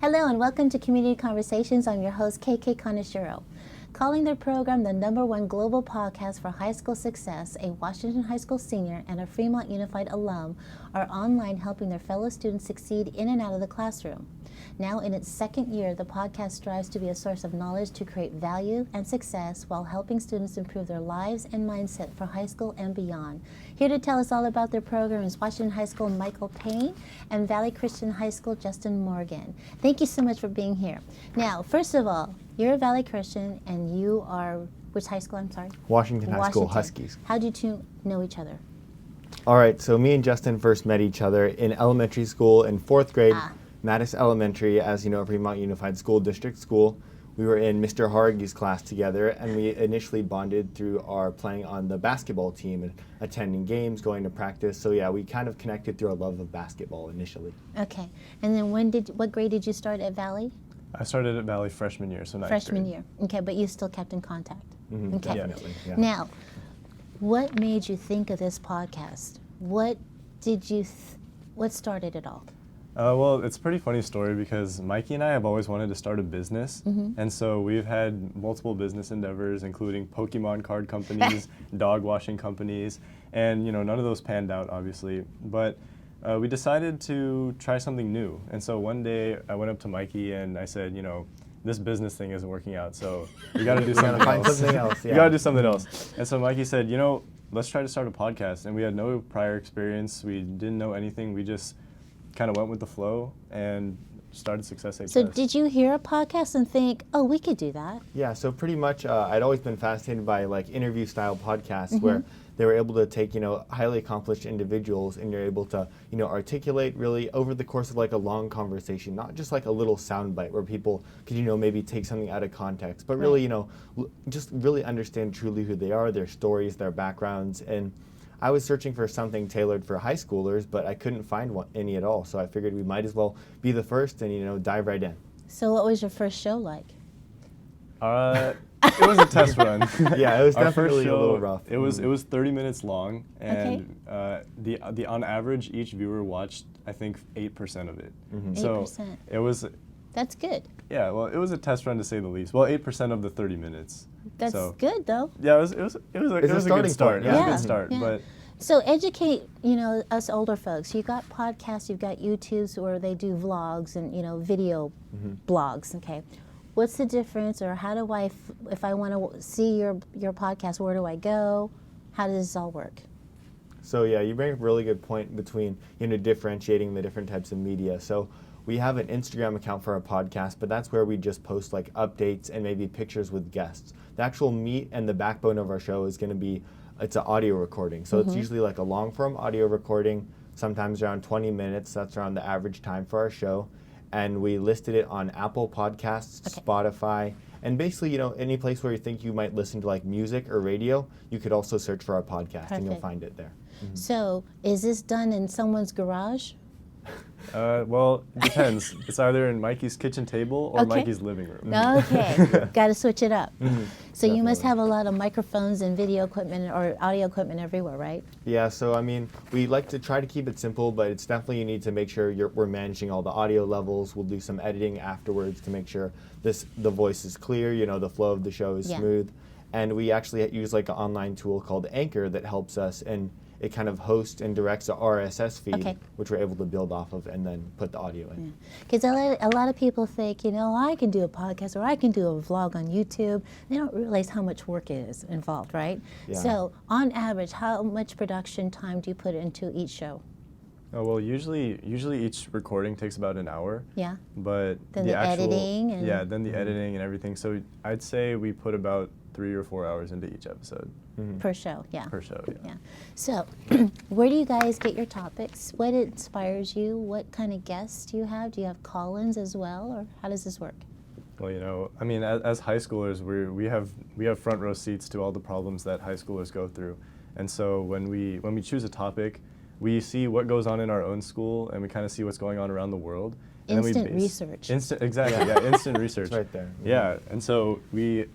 Hello and welcome to Community Conversations. I'm your host, KK Kaneshiro. Calling their program the #1 global podcast for high school success, a Washington High School senior and a Fremont Unified alum are online helping their fellow students succeed in and out of the classroom. Now in its second year, the podcast strives to be a source of knowledge to create value and success while helping students improve their lives and mindset for high school and beyond. Here to tell us all about their program is Washington High School Michael Payne and Valley Christian High School Justin Morgan. Thank you so much for being here. Now, first of all, you're a Valley Christian and you are, which high school, I'm sorry? Washington High School Huskies. How did you two know each other? All right, so me and Justin first met each other in elementary school in 4th grade, Mattis Elementary, as you know, Fremont Unified School District School. We were in Mr. Hargi's class together, and we initially bonded through our playing on the basketball team and attending games, going to practice. So yeah, we kind of connected through our love of basketball initially. Okay, and then what grade did you start at Valley? I started at Valley freshman year, so ninth grade. Freshman year, okay, but you still kept in contact. Mm-hmm, okay. Definitely, yeah. Now, what made you think of this podcast? What started it all? Well, it's a pretty funny story because Mikey and I have always wanted to start a business, and so we've had multiple business endeavors, including Pokemon card companies, dog washing companies, and none of those panned out, obviously. But we decided to try something new, and so one day I went up to Mikey and I said, this business thing isn't working out, so we got to do something find else. something else. Yeah. We got to do something else. And so Mikey said, let's try to start a podcast, and we had no prior experience. We didn't know anything. We just kind of went with the flow and started Success HS. So did you hear a podcast and think, oh, we could do that? Yeah, so pretty much I'd always been fascinated by like interview style podcasts where they were able to take, highly accomplished individuals and you're able to, articulate really over the course of like a long conversation, not just like a little soundbite where people could, maybe take something out of context, but really, just really understand truly who they are, their stories, their backgrounds. And I was searching for something tailored for high schoolers, but I couldn't find any at all. So I figured we might as well be the first and, dive right in. So what was your first show like? It was a test run. Yeah, it was Our definitely first show, a little rough. It was 30 minutes long, and the on average each viewer watched I think 8% of it. 8%. So it was. That's good. Yeah, well, it was a test run to say the least. Well, 8% of the 30 minutes. That's good though. Yeah, it was a good start. Point, It was a good start, yeah. but. So educate, us older folks. You got podcasts, you've got YouTubes where they do vlogs and, video blogs, okay? What's the difference, or how do I, if I want to see your podcast, where do I go? How does this all work? So yeah, you bring up a really good point between, differentiating the different types of media. So we have an Instagram account for our podcast, but that's where we just post like updates and maybe pictures with guests. The actual meat and the backbone of our show is going to be, it's an audio recording. So it's usually like a long form audio recording, sometimes around 20 minutes. That's around the average time for our show. And we listed it on Apple Podcasts, Spotify, and basically, any place where you think you might listen to like music or radio, you could also search for our podcast and you'll find it there. So is this done in someone's garage? Well, it depends. It's either in Mikey's kitchen table or Mikey's living room. Okay, got to switch it up. So you must Definitely. have a lot of microphones and video equipment or audio equipment everywhere, right? Yeah, so I mean, we like to try to keep it simple, but it's definitely you need to make sure we're managing all the audio levels. We'll do some editing afterwards to make sure the voice is clear, the flow of the show is smooth. And we actually use like an online tool called Anchor that helps us, and it kind of hosts and directs a RSS feed, which we're able to build off of and then put the audio in. Because a lot of people think, I can do a podcast or I can do a vlog on YouTube. They don't realize how much work is involved, right? Yeah. So on average, how much production time do you put into each show? Oh, well, usually each recording takes about an hour. Yeah. But Then the actual editing and then the editing and everything. So I'd say we put about 3 or 4 hours into each episode. per show, yeah. Per show, yeah. So, where do you guys get your topics? What inspires you? What kind of guests do you have? Do you have call-ins as well, or how does this work? Well, I mean, as high schoolers, we have front row seats to all the problems that high schoolers go through, and so when we choose a topic, we see what goes on in our own school, and we kind of see what's going on around the world. Instant research. Exactly, yeah, instant research. It's right there. Yeah, and so we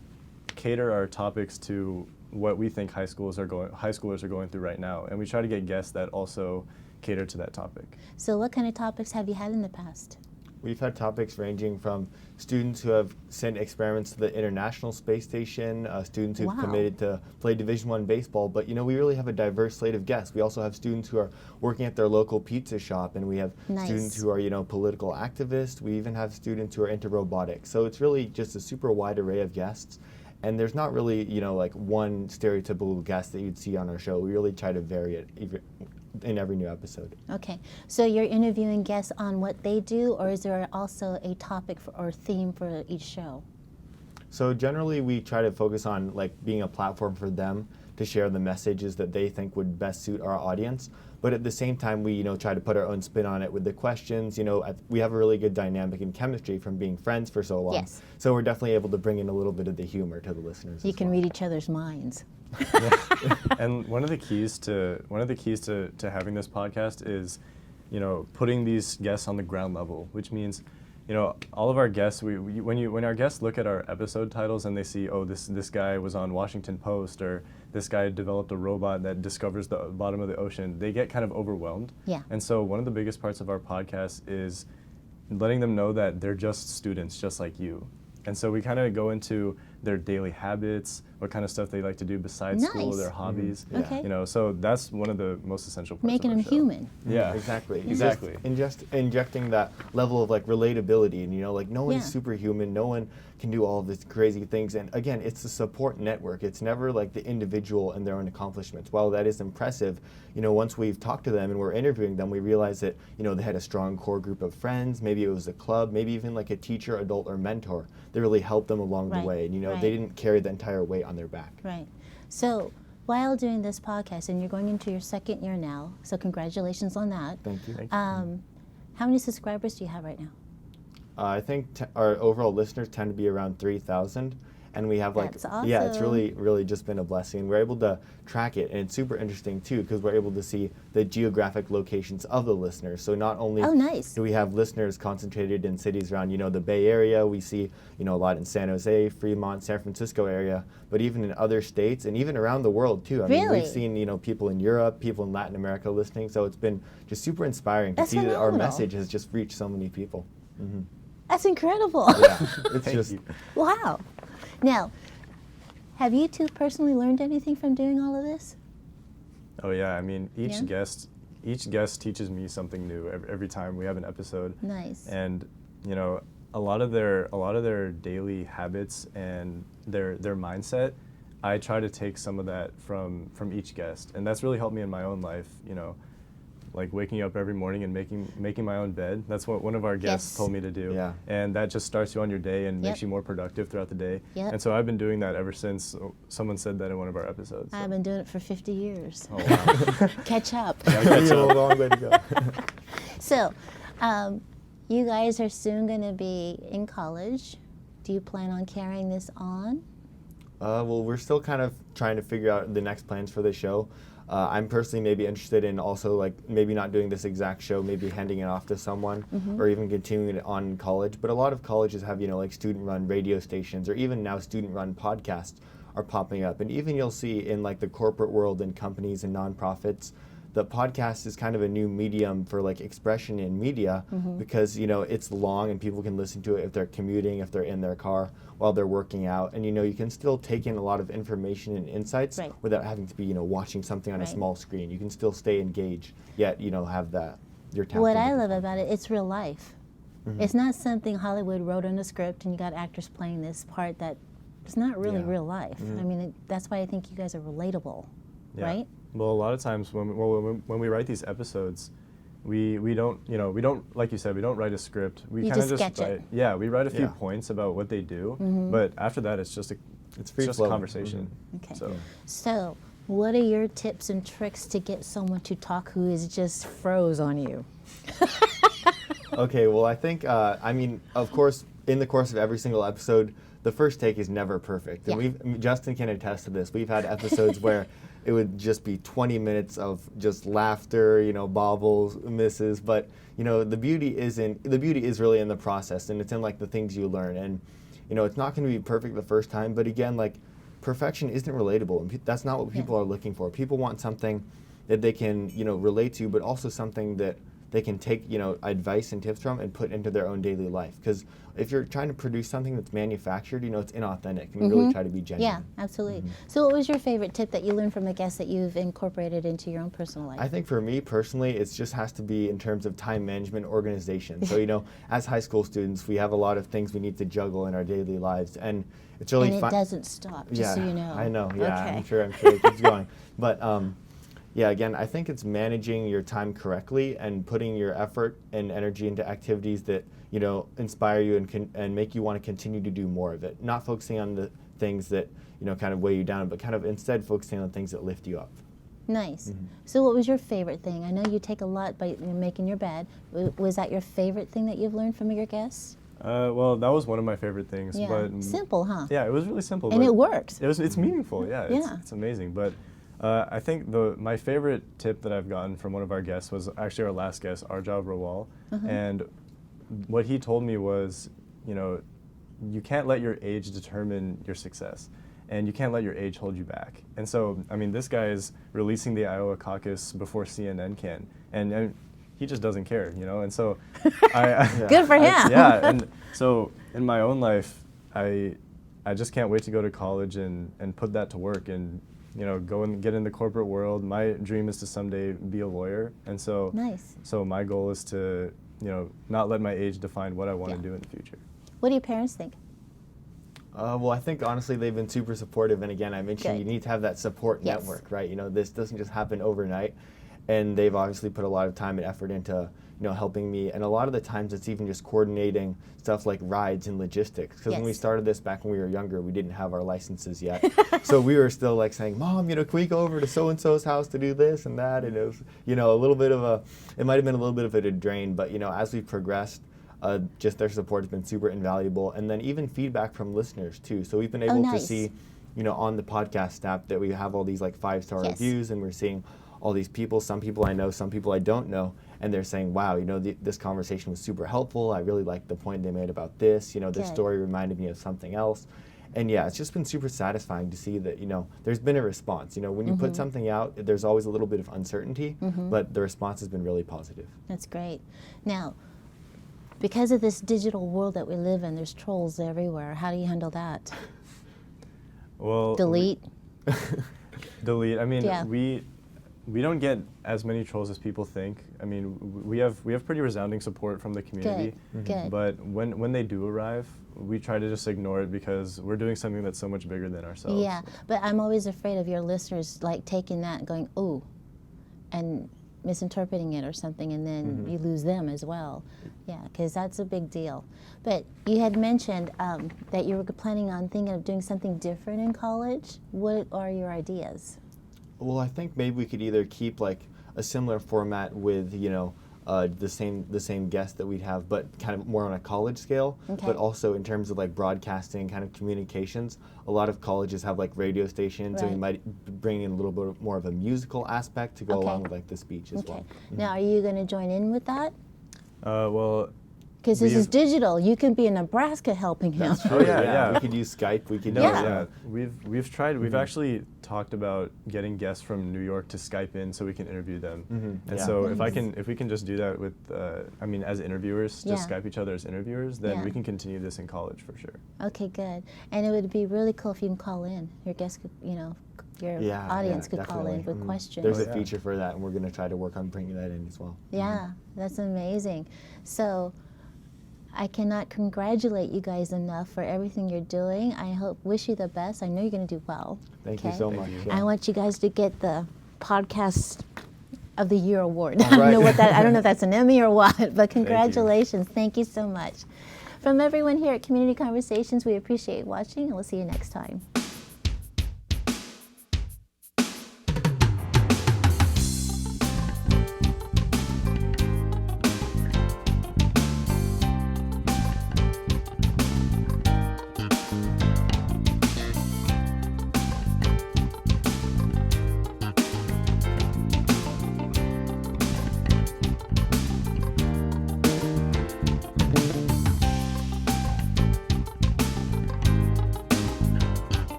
cater our topics to what we think high schoolers are going through right now, and we try to get guests that also cater to that topic. So what kind of topics have you had in the past? We've had topics ranging from students who have sent experiments to the International Space Station, students who've Wow. committed to play Division I baseball, but we really have a diverse slate of guests. We also have students who are working at their local pizza shop, and we have Nice. students who are political activists. We even have students who are into robotics. So it's really just a super wide array of guests. And there's not really, like one stereotypical guest that you'd see on our show. We really try to vary it in every new episode. Okay, so you're interviewing guests on what they do, or is there also a topic or theme for each show? So generally we try to focus on being a platform for them to share the messages that they think would best suit our audience. But at the same time, we try to put our own spin on it with the questions. We have a really good dynamic in chemistry from being friends for so long. Yes. So we're definitely able to bring in a little bit of the humor to the listeners. You as can well. read each other's minds. And one of the keys to having this podcast is, putting these guests on the ground level, which means, all of our guests. When our guests look at our episode titles and they see, oh, this guy was on Washington Post, or this guy developed a robot that discovers the bottom of the ocean, they get kind of overwhelmed. Yeah. And so one of the biggest parts of our podcast is letting them know that they're just students, just like you. And so we kind of go into their daily habits, what kind of stuff they like to do besides school, Nice. their hobbies. Yeah. Okay. So that's one of the most essential parts Making of our them show. human. Yeah, Exactly. Exactly. Just injecting that level of relatability, and no one's Yeah. superhuman, no one can do all of these crazy things. And again, it's a support network. It's never the individual and their own accomplishments. While that is impressive, once we've talked to them and we're interviewing them, we realize that they had a strong core group of friends. Maybe it was a club, maybe even a teacher, adult, or mentor that really helped them along Right, the way. And right. they didn't carry the entire weight on their back. Right. So while doing this podcast, and you're going into your second year now, so congratulations on that. Thank you. How many subscribers do you have right now? I think our overall listeners tend to be around 3,000, and we have That's yeah, it's awesome. really just been a blessing. We're able to track it, and it's super interesting too because we're able to see the geographic locations of the listeners. So not only Oh, nice. do we have listeners concentrated in cities around the Bay Area, we see a lot in San Jose, Fremont, San Francisco area, but even in other states and even around the world too. I mean, Really? we've seen people in Europe, people in Latin America listening. So it's been just super inspiring to That's see that our phenomenal. message has just reached so many people. Mm-hmm. That's incredible. Yeah, it's Thank just you. Wow. Now, have you two personally learned anything from doing all of this? Oh yeah, I mean each Yeah? guest teaches me something new every time we have an episode. Nice. And a lot of their daily habits and their mindset, I try to take some of that from each guest, and that's really helped me in my own life. Like waking up every morning and making my own bed. That's what one of our guests Yes. told me to do. Yeah. And that just starts you on your day and Yep. makes you more productive throughout the day. Yep. And so I've been doing that ever since someone said that in one of our episodes. I've been doing it for 50 years. Oh wow. Catch up. Gotta you catch have a up. long way to go. So, you guys are soon going to be in college. Do you plan on carrying this on? Well, we're still kind of trying to figure out the next plans for the show. I'm personally maybe interested in also maybe not doing this exact show, maybe handing it off to someone or even continuing it on in college. But a lot of colleges have, student-run radio stations or even now student-run podcasts are popping up. And even you'll see in the corporate world and companies and nonprofits, the podcast is kind of a new medium for expression in media because it's long and people can listen to it if they're commuting, if they're in their car while they're working out, and you can still take in a lot of information and insights Right. without having to be watching something on Right. a small screen. You can still stay engaged yet have that your tapped What into I the love content. about it, it's real life. It's not something Hollywood wrote in a script and you got actors playing this part that it's not really Yeah. real life. I mean, that's why I think you guys are relatable, Yeah. right? Well, a lot of times when we write these episodes, we don't like you said, we don't write a script. We You kind of just just sketch it. write. Yeah, we write a few Yeah. points about what they do, Mm-hmm. but after that it's just It's free just a flowing. conversation. Okay. So So, what are your tips and tricks to get someone to talk who is just froze on you? Okay, well, I think, of course, in the course of every single episode, the first take is never perfect. And Yeah. Justin can attest to this. We've had episodes where it would just be 20 minutes of just laughter, bobbles, misses. But, the beauty is really in the process, and it's in the things you learn. And, it's not going to be perfect the first time, but again, perfection isn't relatable. And that's not what people are looking for. People want something that they can, relate to, but also something that they can take, you know, advice and tips from and put into their own daily life. Because if you're trying to produce something that's manufactured, you know, it's inauthentic, and we really try to be genuine. Yeah, absolutely. So what was your favorite tip that you learned from a guest that you've incorporated into your own personal life? I think for me personally, it just has to be in terms of time management, organization. So, you know, as high school students, we have a lot of things we need to juggle in our daily lives, and it's really and it fun. doesn't stop, just so you know. I know, yeah, Okay. I'm sure it keeps going. But yeah, again, I think it's managing your time correctly and putting your effort and energy into activities that, you know, inspire you and make you want to continue to do more of it. Not focusing on the things that, you know, kind of weigh you down, but kind of instead focusing on things that lift you up. Nice. So what was your favorite thing? I know you take a lot by making your bed. Was that your favorite thing that you've learned from your guests? Well, that was one of my favorite things. Yeah. But Simple, huh? yeah, it was really simple. And but it works. It's meaningful. Yeah, Yeah. it's amazing. But I think my favorite tip that I've gotten from one of our guests was actually our last guest, Arjav Rawal, and what he told me was, you know, you can't let your age determine your success, and you can't let your age hold you back. And so, I mean, this guy is releasing the Iowa caucus before CNN can, and he just doesn't care, you know. And so, Good for him. yeah, and so in my own life, I just can't wait to go to college and put that to work and, you know, go and get in the corporate world. My dream is to someday be a lawyer, and so Nice. so my goal is to, you know, not let my age define what I want Yeah. to do in the future. What do your parents think? Well, I think honestly they've been super supportive, and again, I mentioned Good. you need to have that support Yes. network, right? You know, this doesn't just happen overnight, and they've obviously put a lot of time and effort into, you know, helping me, and a lot of the times it's even just coordinating stuff like rides and logistics. Because when we Yes. started this back when we were younger, we didn't have our licenses yet, so we were still like saying, "Mom, you know, can we go over to so and so's house to do this and that?" And it was, you know, it might have been a little bit of a drain, but you know, as we've progressed. Just their support has been super invaluable, and then even feedback from listeners too. So we've been able to nice. see, you know, on the podcast app that we have all these like 5-star Yes. reviews, and we're seeing all these people. Some people I know, some people I don't know, and they're saying, "Wow, you know, this conversation was super helpful. I really liked the point they made about this. You know, this Good. story reminded me of something else." And yeah, it's just been super satisfying to see that, you know, there's been a response. You know, when you put something out, there's always a little bit of uncertainty, but the response has been really positive. That's great. Now, because of this digital world that we live in, there's trolls everywhere. How do you handle that? Well, Delete? delete. I mean, Yeah. we don't get as many trolls as people think. I mean, we have pretty resounding support from the community. Good. But when they do arrive, we try to just ignore it because we're doing something that's so much bigger than ourselves. Yeah, but I'm always afraid of your listeners like taking that and going, ooh, and misinterpreting it or something, and then you lose them as well. Yeah, because that's a big deal. But you had mentioned that you were planning on thinking of doing something different in college. What are your ideas? Well, I think maybe we could either keep like a similar format with, you know, the same guest that we'd have, but kind of more on a college scale. Okay. But also in terms of like broadcasting, kind of communications. A lot of colleges have like radio stations, and we Right. might bring in a little bit more of a musical aspect to go Okay. along with like the speech as well. Now, are you going to join in with that? Well, Because this is We've- digital. You can be in Nebraska helping him. Oh, yeah. We could use Skype. We could no, use, Yeah. we've tried. We've actually talked about getting guests from New York to Skype in so we can interview them. And Yeah. so if we can just do that with, I mean, as interviewers, just Yeah. Skype each other as interviewers, then Yeah. we can continue this in college for sure. Okay, good. And it would be really cool if you can call in. Your guests could, you know, your audience could call in definitely. with questions. There's a yeah. feature for that, and we're going to try to work on bringing that in as well. Yeah, that's amazing. So I cannot congratulate you guys enough for everything you're doing. I wish you the best. I know you're going to do well. Thank you okay? so much. you. yeah. I want you guys to get the Podcast of the Year award. All I don't know right. what that. I don't know if that's an Emmy or what. But congratulations. Thank you so much. From everyone here at Community Conversations, we appreciate watching, and we'll see you next time.